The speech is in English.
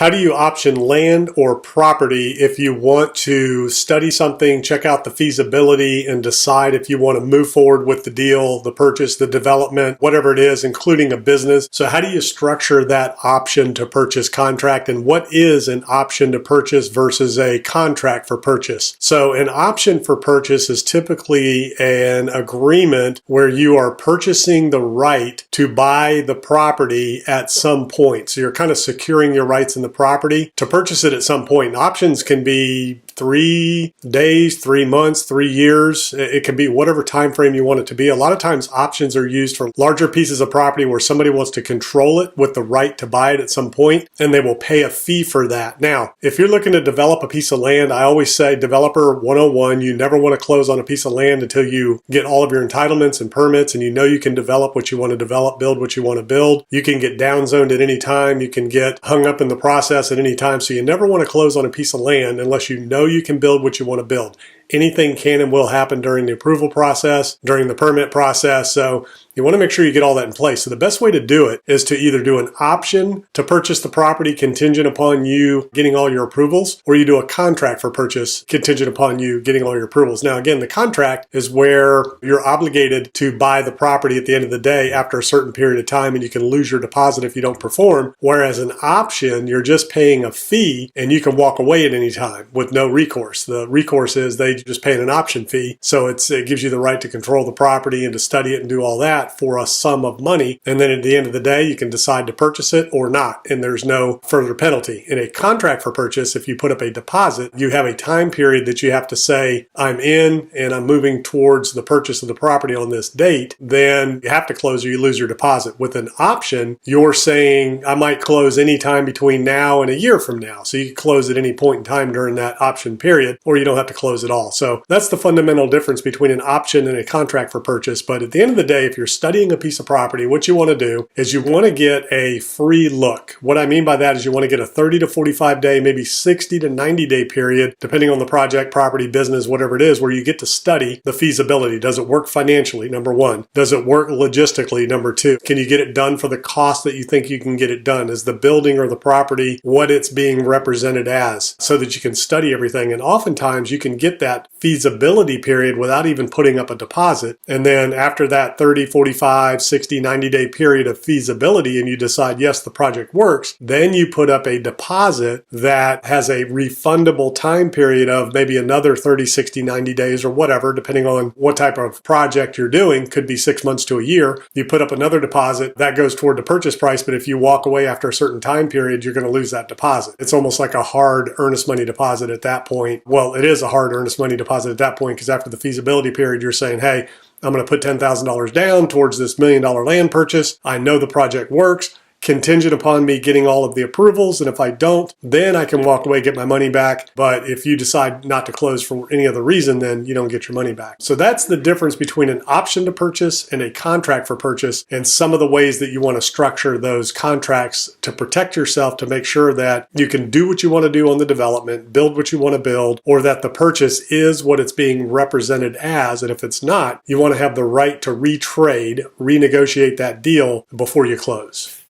How do you option land or property if you want to study something, check out the feasibility, and decide if you want to move forward with the deal, the purchase, the development, whatever it is, including a business? So how do you structure that option to purchase contract, and what is an option to purchase versus a contract for purchase? So an option for purchase is typically an agreement where you are purchasing the right to buy the property at some point. So you're kind of securing your rights in the property to purchase it at some point. And options can be 3 days, 3 months, 3 years. It can be whatever time frame you want it to be. A lot of times options are used for larger pieces of property where somebody wants to control it with the right to buy it at some point, and they will pay a fee for that. Now, if you're looking to develop a piece of land, I always say developer 101, you never want to close on a piece of land until you get all of your entitlements and permits and you know you can develop what you want to develop, build what you want to build. You can get downzoned at any time. You can get hung up in the process at any time. So you never want to close on a piece of land unless you know you can build what you want to build. Anything can and will happen during the approval process, during the permit process. So you want to make sure you get all that in place. So the best way to do it is to either do an option to purchase the property contingent upon you getting all your approvals, or you do a contract for purchase contingent upon you getting all your approvals. Now, again, the contract is where you're obligated to buy the property at the end of the day after a certain period of time, and you can lose your deposit if you don't perform. Whereas an option, you're just paying a fee and you can walk away at any time with no recourse. The recourse is they just paying an option fee. So it gives you the right to control the property and to study it and do all that for a sum of money. And then at the end of the day, you can decide to purchase it or not. And there's no further penalty. In a contract for purchase, if you put up a deposit, you have a time period that you have to say, I'm in and I'm moving towards the purchase of the property on this date. Then you have to close or you lose your deposit. With an option, you're saying, I might close any time between now and a year from now. So you can close at any point in time during that option period, or you don't have to close at all. So that's the fundamental difference between an option and a contract for purchase. But at the end of the day, if you're studying a piece of property, what you want to do is you want to get a free look. What I mean by that is you want to get a 30 to 45 day, maybe 60 to 90 day period, depending on the project, property, business, whatever it is, where you get to study the feasibility. Does it work financially? Number one. Does it work logistically? Number two. Can you get it done for the cost that you think you can get it done? Is the building or the property what it's being represented as, so that you can study everything? And oftentimes you can get that feasibility period without even putting up a deposit. And then after that 30, 45, 60, 90 day period of feasibility and you decide, yes, the project works, then you put up a deposit that has a refundable time period of maybe another 30, 60, 90 days or whatever, depending on what type of project you're doing. Could be 6 months to a year. You put up another deposit that goes toward the purchase price, but if you walk away after a certain time period, you're going to lose that deposit. It's almost like a hard earnest money deposit at that point. Well, it is a hard earnest money deposit at that point, because after the feasibility period, you're saying, hey, I'm going to put $10,000 down towards this $1 million land purchase. I know the project works, contingent upon me getting all of the approvals. And if I don't, then I can walk away, get my money back. But if you decide not to close for any other reason, then you don't get your money back. So that's the difference between an option to purchase and a contract for purchase, and some of the ways that you want to structure those contracts to protect yourself, to make sure that you can do what you want to do on the development, build what you want to build, or that the purchase is what it's being represented as. And if it's not, you want to have the right to retrade, renegotiate that deal before you close.